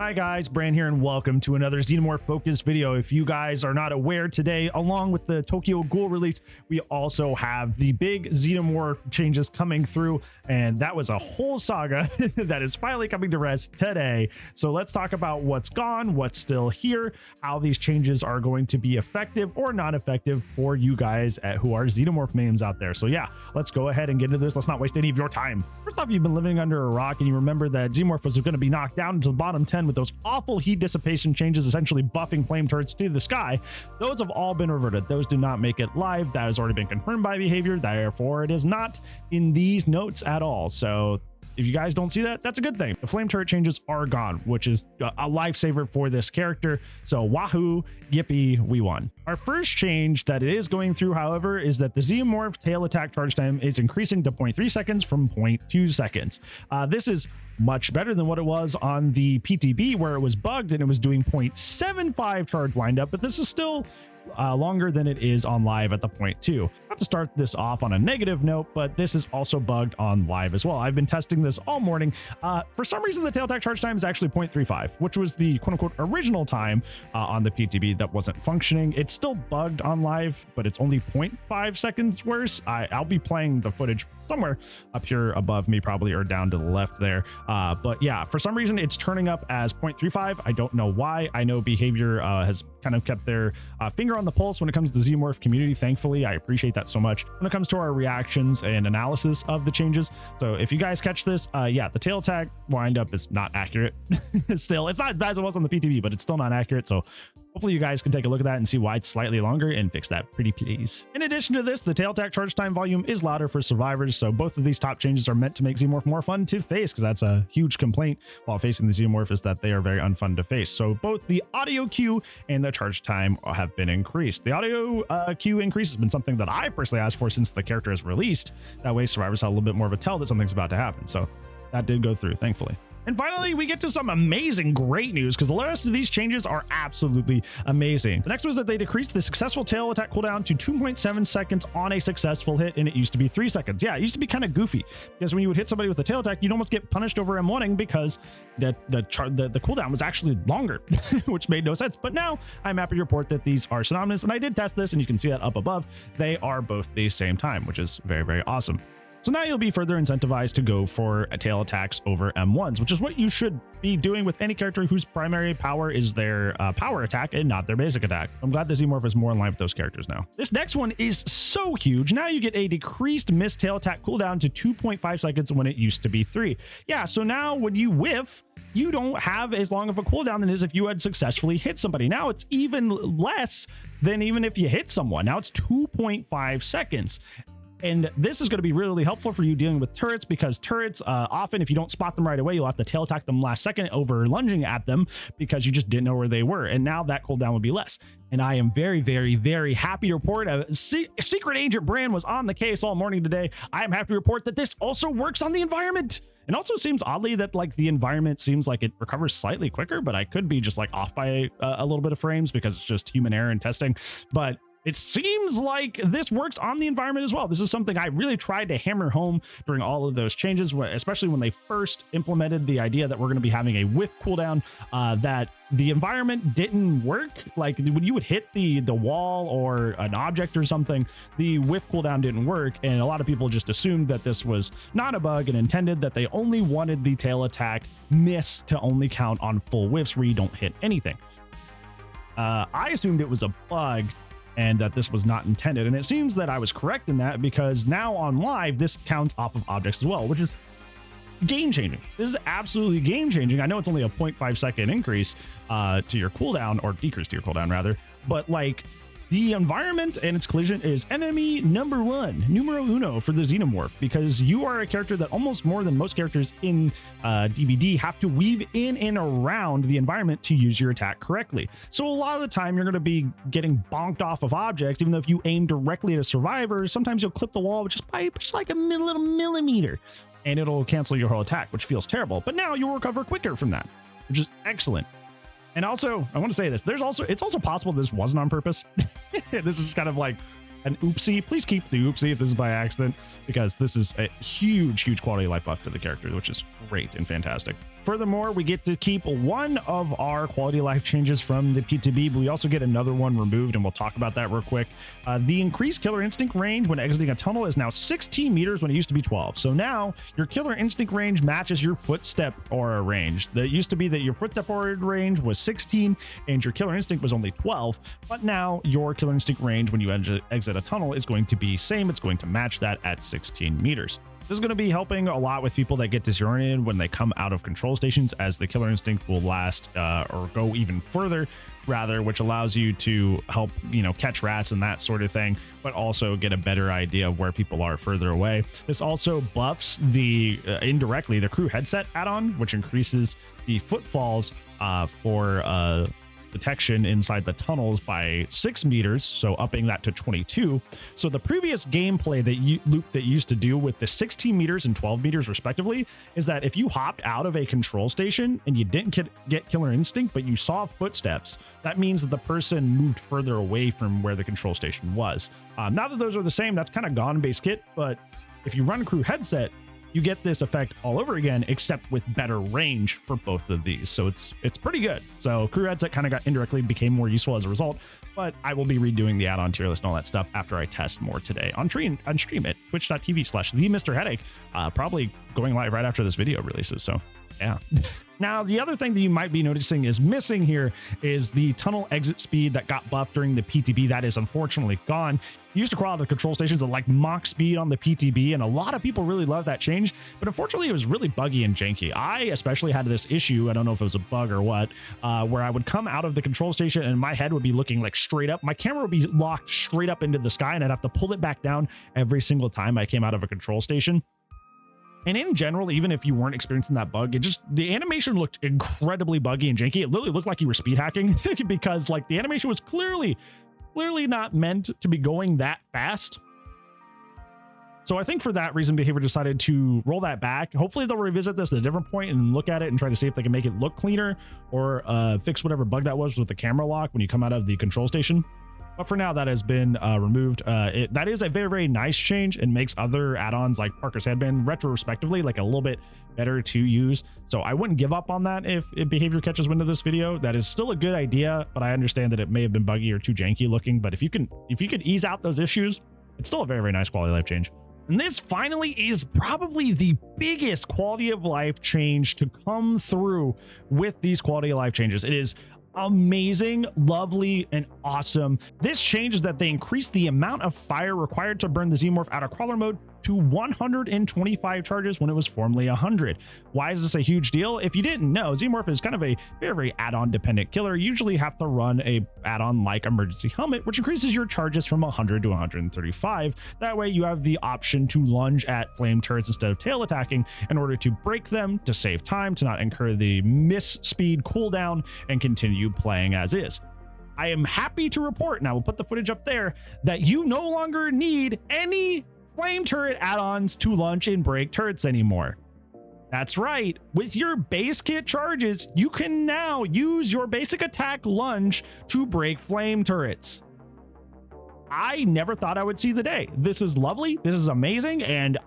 Hi guys, Bran here and welcome to another Xenomorph focused video. If you guys are not aware, today along with the Tokyo Ghoul release, we also have the big Xenomorph changes coming through, and that was a whole saga that is finally coming to rest today. So let's talk about what's gone, what's still here, how these changes are going to be effective or not effective for you guys who are Xenomorph names out there. So yeah, let's go ahead and get into this. Let's not waste any of your time. First off, you've been living under a rock and you remember that Xenomorph was going to be knocked down to the bottom 10 with those awful heat dissipation changes, essentially buffing flame turrets to the sky. Those have all been reverted. Those do not make it live. That has already been confirmed by behavior. Therefore, it is not in these notes at all. So if you guys don't see that, that's a good thing. The flame turret changes are gone, which is a lifesaver for this character. So wahoo, yippee, we won. Our first change that it is going through, however, is that the Xenomorph tail attack charge time is increasing to 0.3 seconds from 0.2 seconds. This is much better than what it was on the PTB, where it was bugged and it was doing 0.75 charge windup, but this is still longer than it is on live at the 0.2. Not to start this off on a negative note, but this is also bugged on live as well. I've been testing this all morning. For some reason, the tail attack charge time is actually 0.35, which was the quote-unquote original time on the PTB that wasn't functioning. It's still bugged on live, but it's only 0.5 seconds worse. I'll be playing the footage somewhere up here above me probably, or down to the left there. But yeah, for some reason it's turning up as 0.35. I don't know why. I know behavior has kind of kept their finger on the pulse when it comes to the Xenomorph community. Thankfully, I appreciate that so much when it comes to our reactions and analysis of the changes. So if you guys catch this, yeah, the tail attack windup is not accurate. Still, it's not as bad as it was on the PTB, but it's still not accurate. So hopefully you guys can take a look at that and see why it's slightly longer and fix that pretty please. In addition to this, the tail attack charge time volume is louder for survivors. So both of these top changes are meant to make Xenomorph more fun to face, because that's a huge complaint while facing the Xenomorph, is that they are very unfun to face. So both the audio queue and the charge time have been increased. The audio queue increase has been something that I've personally asked for since the character is released. That way survivors have a little bit more of a tell that something's about to happen. So that did go through, thankfully. And finally, we get to some amazing, great news, because the rest of these changes are absolutely amazing. The next was that they decreased the successful tail attack cooldown to 2.7 seconds on a successful hit, and it used to be 3 seconds. Yeah, it used to be kind of goofy, because when you would hit somebody with a tail attack, you'd almost get punished over M1ing because the cooldown was actually longer, which made no sense. But now I'm happy to report that these are synonymous, and I did test this, and you can see that up above. They are both the same time, which is very, very awesome. So now you'll be further incentivized to go for tail attacks over M1s, which is what you should be doing with any character whose primary power is their power attack and not their basic attack. I'm glad the Xenomorph is more in line with those characters now. This next one is so huge. Now you get a decreased missed tail attack cooldown to 2.5 seconds when it used to be 3. Yeah, so now when you whiff, you don't have as long of a cooldown than as if you had successfully hit somebody. Now it's even less than even if you hit someone. Now it's 2.5 seconds. And this is going to be really helpful for you dealing with turrets, because turrets, often if you don't spot them right away, you'll have to tail attack them last second over lunging at them because you just didn't know where they were. And now that cooldown would be less. And I am very, very, very happy to report Secret Agent Bran was on the case all morning today. I am happy to report that this also works on the environment. It also seems oddly that like the environment seems like it recovers slightly quicker, but I could be just like off by a little bit of frames because it's just human error and testing. But it seems like this works on the environment as well. This is something I really tried to hammer home during all of those changes, especially when they first implemented the idea that we're going to be having a whiff cooldown, that the environment didn't work. Like when you would hit the wall or an object or something, the whiff cooldown didn't work. And a lot of people just assumed that this was not a bug and intended that they only wanted the tail attack miss to only count on full whiffs where you don't hit anything. I assumed it was a bug and that this was not intended. And it seems that I was correct in that, because now on live, this counts off of objects as well, which is game changing. This is absolutely game changing. I know it's only a 0.5 second increase to your cooldown, or decrease to your cooldown rather, but like the environment and its collision is enemy number one, numero uno for the Xenomorph, because you are a character that almost more than most characters in DBD have to weave in and around the environment to use your attack correctly. So a lot of the time you're going to be getting bonked off of objects, even though if you aim directly at a survivor, sometimes you'll clip the wall just by like a little millimeter and it'll cancel your whole attack, which feels terrible. But now you'll recover quicker from that, which is excellent. And also, I want to say this, it's also possible this wasn't on purpose. This is kind of like an oopsie, please keep the oopsie if this is by accident, because this is a huge quality of life buff to the character, which is great and fantastic. Furthermore, we get to keep one of our quality of life changes from the PTB, but we also get another one removed, and we'll talk about that real quick. The increased killer instinct range when exiting a tunnel is now 16 meters when it used to be 12. So now your killer instinct range matches your footstep aura range. That used to be that your footstep aura range was 16 and your killer instinct was only 12, but now your killer instinct range when you exit a tunnel is going to be same. It's going to match that at 16 meters. This is going to be helping a lot with people that get disoriented when they come out of control stations, as the killer instinct will last or go even further, rather, which allows you to help, you know, catch rats and that sort of thing, but also get a better idea of where people are further away. This also buffs the indirectly the crew headset add-on, which increases the footfalls for detection inside the tunnels by 6 meters, so upping that to 22. So the previous gameplay loop that you used to do with the 16 meters and 12 meters respectively is that if you hopped out of a control station and you didn't get killer instinct, but you saw footsteps, that means that the person moved further away from where the control station was. Now that those are the same, that's kind of gone in base kit, but if you run crew headset, you get this effect all over again, except with better range for both of these. So it's pretty good. So crew headset kind of got indirectly became more useful as a result, but I will be redoing the add-on tier list and all that stuff after I test more today on stream at twitch.tv/TheMrHeadache, probably going live right after this video releases. So yeah. Now, the other thing that you might be noticing is missing here is the tunnel exit speed that got buffed during the PTB. That is unfortunately gone. You used to crawl out of control stations at like Mach speed on the PTB, and a lot of people really love that change, but unfortunately it was really buggy and janky. I especially had this issue, I don't know if it was a bug or what, where I would come out of the control station and my head would be looking like straight up. My camera would be locked straight up into the sky, and I'd have to pull it back down every single time I came out of a control station. And in general, even if you weren't experiencing that bug, the animation looked incredibly buggy and janky. It literally looked like you were speed hacking because like the animation was clearly not meant to be going that fast. So I think for that reason, Behavior decided to roll that back. Hopefully they'll revisit this at a different point and look at it and try to see if they can make it look cleaner or fix whatever bug that was with the camera lock when you come out of the control station. But for now, that has been removed. That is a very nice change and makes other add-ons like Parker's Headband retrospectively like a little bit better to use. So I wouldn't give up on that if Behavior catches wind of this video. That is still a good idea, but I understand that it may have been buggy or too janky looking. But if you can ease out those issues, it's still a very nice quality of life change. And this finally is probably the biggest quality of life change to come through with these quality of life changes. It is amazing, lovely, and awesome. This change is that they increased the amount of fire required to burn the Xenomorph out of crawler mode to 125 charges when it was formerly 100. Why is this a huge deal? If you didn't know, Xenomorph is kind of a very add-on dependent killer. You usually have to run a add-on like Emergency Helmet, which increases your charges from 100 to 135. That way you have the option to lunge at flame turrets instead of tail attacking in order to break them, to save time, to not incur the miss speed cooldown, and continue playing as is. I am happy to report, and I will put the footage up there, that you no longer need any flame turret add-ons to launch and break turrets anymore. That's right. With your base kit charges, you can now use your basic attack lunge to break flame turrets. I never thought I would see the day. This is lovely. This is amazing. And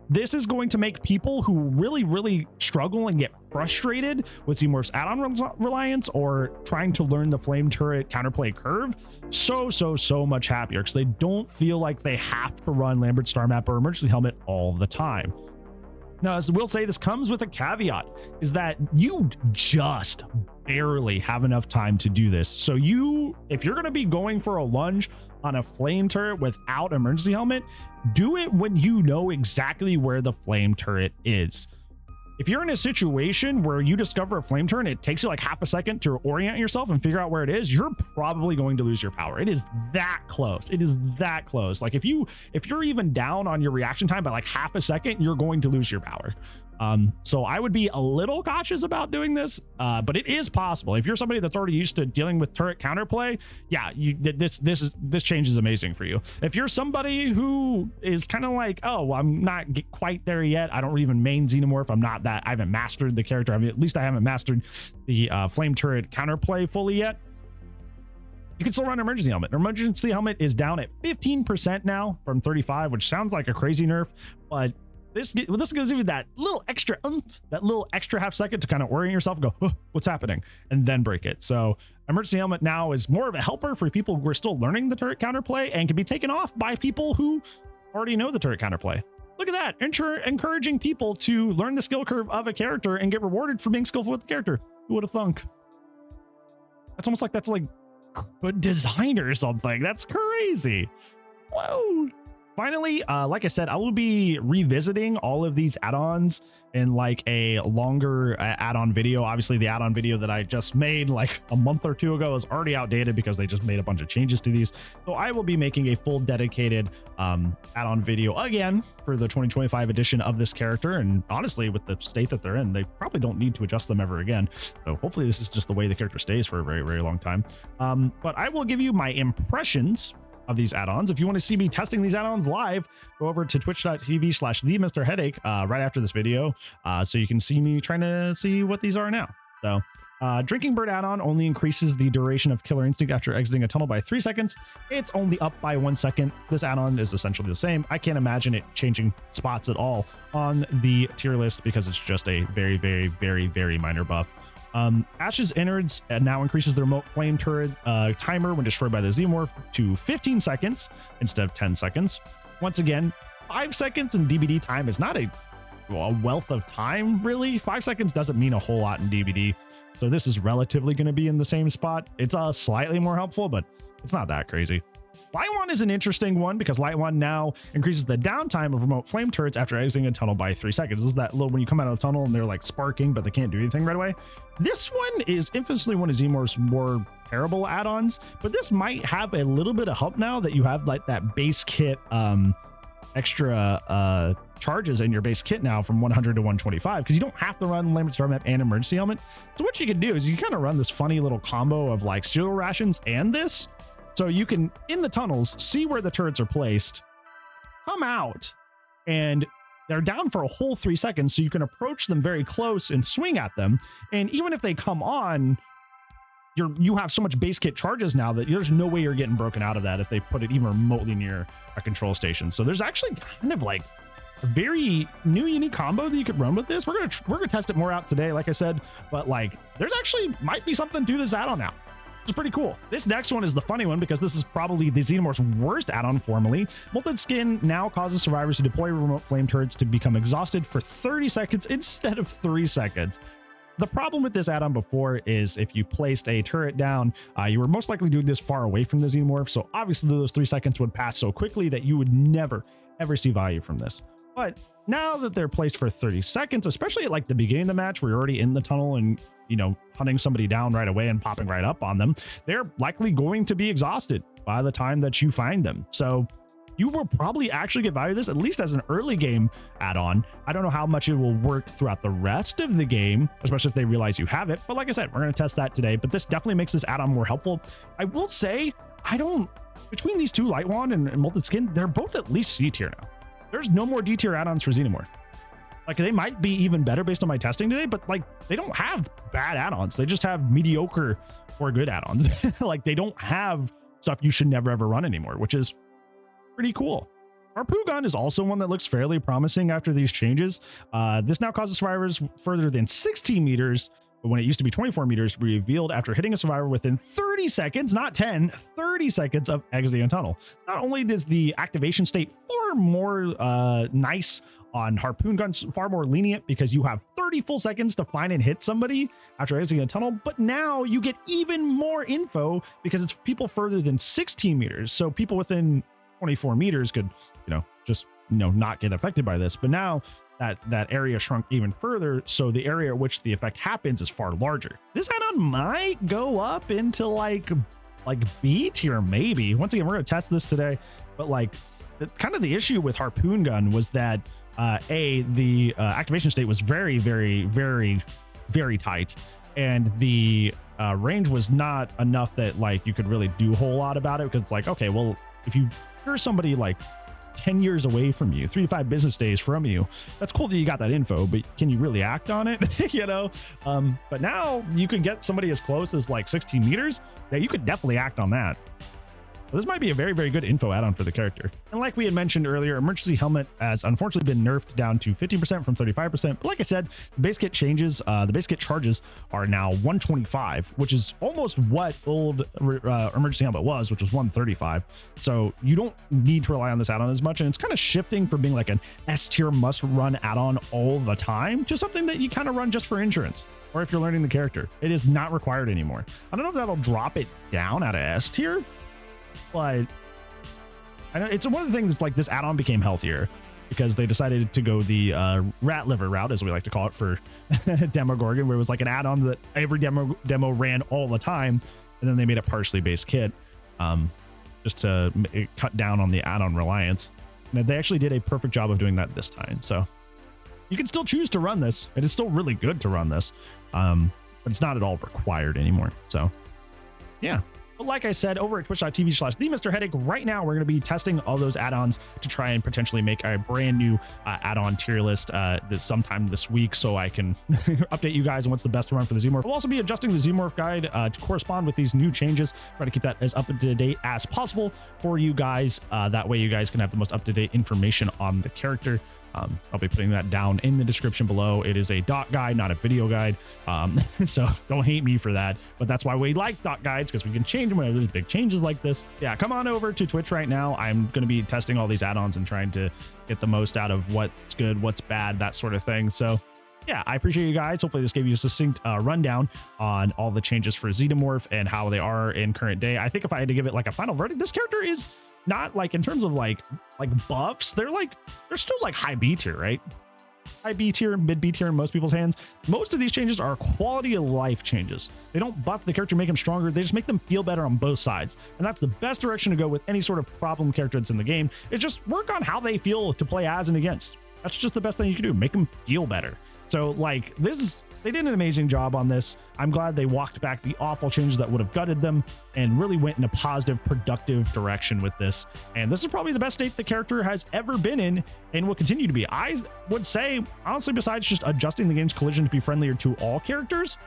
this is going to make people who really struggle and get frustrated with Xenomorph's add-on reliance or trying to learn the flame turret counterplay curve so much happier, because they don't feel like they have to run Lambert Star Map or Emergency Helmet all the time. Now, as we'll say, this comes with a caveat, is that you just barely have enough time to do this. So if you're going to be going for a lunge on a flame turret without Emergency Helmet, do it when you know exactly where the flame turret is. If you're in a situation where you discover a flame turret and it takes you like half a second to orient yourself and figure out where it is, you're probably going to lose your power. It is that close. It is that close. Like if you're even down on your reaction time by like half a second, you're going to lose your power. So I would be a little cautious about doing this, but it is possible. If you're somebody that's already used to dealing with turret counterplay, yeah, this change is amazing for you. If you're somebody who is kind of like, oh, I'm not quite there yet, I don't even main Xenomorph, I haven't mastered the character, at least I haven't mastered the flame turret counterplay fully yet, you can still run emergency helmet. Emergency helmet is down at 15% now from 35, which sounds like a crazy nerf, but this gives you that little extra that little extra half second to kind of orient yourself and go, oh, what's happening, and then break it. So emergency helmet now is more of a helper for people who are still learning the turret counterplay and can be taken off by people who already know the turret counterplay. Look at that, encouraging people to learn the skill curve of a character and get rewarded for being skillful with the character. Who would have thunk? That's almost like that's like good design or something. That's crazy. Whoa. Finally, like I said, I will be revisiting all of these add-ons in like a longer add-on video. Obviously, the add-on video that I just made like a month or two ago is already outdated because they just made a bunch of changes to these. So I will be making a full dedicated add-on video again for the 2025 edition of this character. And honestly, with the state that they're in, they probably don't need to adjust them ever again. So hopefully this is just the way the character stays for a very, very long time. But I will give you my impressions of these add-ons. If you want to see me testing these add-ons live, go over to twitch.tv/TheMrHeadache right after this video, so you can see me trying to see what these are now. So Drinking Bird add-on only increases the duration of Killer Instinct after exiting a tunnel by 3 seconds. It's only up by 1 second. This add-on is essentially the same. I can't imagine it changing spots at all on the tier list because it's just a very, very, very, very minor buff. Ash's Innards now increases the remote flame turret timer when destroyed by the Xenomorph to 15 seconds instead of 10 seconds. Once again, 5 seconds in DBD time is not a wealth of time, really. 5 seconds doesn't mean a whole lot in DBD, so this is relatively going to be in the same spot. It's slightly more helpful, but it's not that crazy. Light One is an interesting one because Light One now increases the downtime of remote flame turrets after exiting a tunnel by 3 seconds. This is that little when you come out of the tunnel and they're like sparking, but they can't do anything right away. This one is infamously one of Xenomorph's more terrible add-ons, but this might have a little bit of help now that you have like that base kit extra charges in your base kit now from 100 to 125 because you don't have to run Lambert Star Map and emergency helmet. So what you can do is you kind of run this funny little combo of like cereal rations and this. So you can, in the tunnels, see where the turrets are placed, come out, and they're down for a whole 3 seconds, so you can approach them very close and swing at them. And even if they come on, you have so much base kit charges now that there's no way you're getting broken out of that if they put it even remotely near a control station. So there's actually kind of like a very new unique combo that you could run with this. We're gonna test it more out today, like I said, but like there's actually might be something to this add-on now. It's pretty cool. This next one is the funny one because this is probably the Xenomorph's worst add-on formerly. Molted Skin now causes survivors to deploy remote flame turrets to become exhausted for 30 seconds instead of 3 seconds. The problem with this add-on before is if you placed a turret down, you were most likely doing this far away from the Xenomorph, so obviously those 3 seconds would pass so quickly that you would never, ever see value from this. But now that they're placed for 30 seconds, especially at like the beginning of the match where you're already in the tunnel and, you know, hunting somebody down right away and popping right up on them, they're likely going to be exhausted by the time that you find them. So you will probably actually get value of this, at least as an early game add-on. I don't know how much it will work throughout the rest of the game, especially if they realize you have it. But like I said, we're going to test that today, but this definitely makes this add-on more helpful. I will say, between these two, Light Wand and Molted Skin, they're both at least C tier now. There's no more D tier add-ons for Xenomorph. Like they might be even better based on my testing today, but like they don't have bad add-ons. They just have mediocre or good add-ons. Like they don't have stuff you should never ever run anymore, which is pretty cool. Harpoon gun is also one that looks fairly promising after these changes. This now causes survivors further than 16 meters, but when it used to be 24 meters, revealed after hitting a survivor within 30 seconds, not 10, 30 seconds of exiting a tunnel. Not only is the activation state far more nice on Harpoon guns, far more lenient because you have 30 full seconds to find and hit somebody after exiting a tunnel, but now you get even more info because it's people further than 16 meters. So people within 24 meters could, not get affected by this, but now that area shrunk even further, so the area at which the effect happens is far larger. This add-on might go up into like B tier maybe. Once again, we're gonna test this today, but like kind of the issue with Harpoon gun was that the activation state was very, very, very, very tight, and the range was not enough that like you could really do a whole lot about it, because it's like, okay, well, if you hear somebody like 10 years away from you, 3 to 5 business days from you. That's cool that you got that info, but can you really act on it? You know, but now you could get somebody as close as like 16 meters that you could definitely act on that. So this might be a very, very good info add-on for the character. And like we had mentioned earlier, emergency helmet has unfortunately been nerfed down to 15% from 35%. But like I said, the base kit changes, the base kit charges are now 125, which is almost what old emergency helmet was, which was 135. So you don't need to rely on this add-on as much. And it's kind of shifting from being like an S tier must run add-on all the time to something that you kind of run just for insurance. Or if you're learning the character, it is not required anymore. I don't know if that'll drop it down out of S tier, but I know it's one of the things. Like this add-on became healthier because they decided to go the rat liver route, as we like to call it, for Demogorgon, where it was like an add-on that every demo ran all the time, and then they made it partially base kit, just to cut down on the add-on reliance. And they actually did a perfect job of doing that this time. So you can still choose to run this. It is still really good to run this, but it's not at all required anymore. So yeah. But like I said, over at twitch.tv/TheMrHeadache, right now we're going to be testing all those add-ons to try and potentially make a brand new add-on tier list sometime this week, so I can update you guys on what's the best to run for the Xenomorph. We'll also be adjusting the Xenomorph guide to correspond with these new changes, try to keep that as up to date as possible for you guys. That way you guys can have the most up-to-date information on the character. I'll be putting that down in the description below. It is a dot guide, not a video guide. So don't hate me for that, but that's why we like dot guides, because we can change them whenever there's big changes like this. Yeah, come on over to Twitch right now. I'm going to be testing all these add-ons and trying to get the most out of what's good, what's bad, that sort of thing. So yeah, I appreciate you guys. Hopefully this gave you a succinct rundown on all the changes for Xenomorph and how they are in current day. I think if I had to give it like a final verdict, this character is not like, in terms of like buffs, they're still like high B tier, right? High B tier, mid B tier in most people's hands. Most of these changes are quality of life changes. They don't buff the character, make them stronger. They just make them feel better on both sides. And that's the best direction to go with any sort of problem character that's in the game, is just work on how they feel to play as and against. That's just the best thing you can do. Make them feel better. So like they did an amazing job on this. I'm glad they walked back the awful changes that would have gutted them and really went in a positive, productive direction with this. And this is probably the best state the character has ever been in and will continue to be. I would say, honestly, besides just adjusting the game's collision to be friendlier to all characters,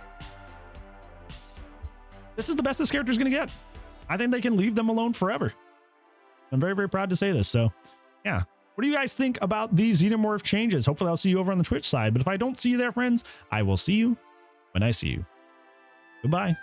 this is the best this character is going to get. I think they can leave them alone forever. I'm very, very proud to say this. So yeah. What do you guys think about these Xenomorph changes? Hopefully I'll see you over on the Twitch side, but if I don't see you there, friends, I will see you when I see you. Goodbye.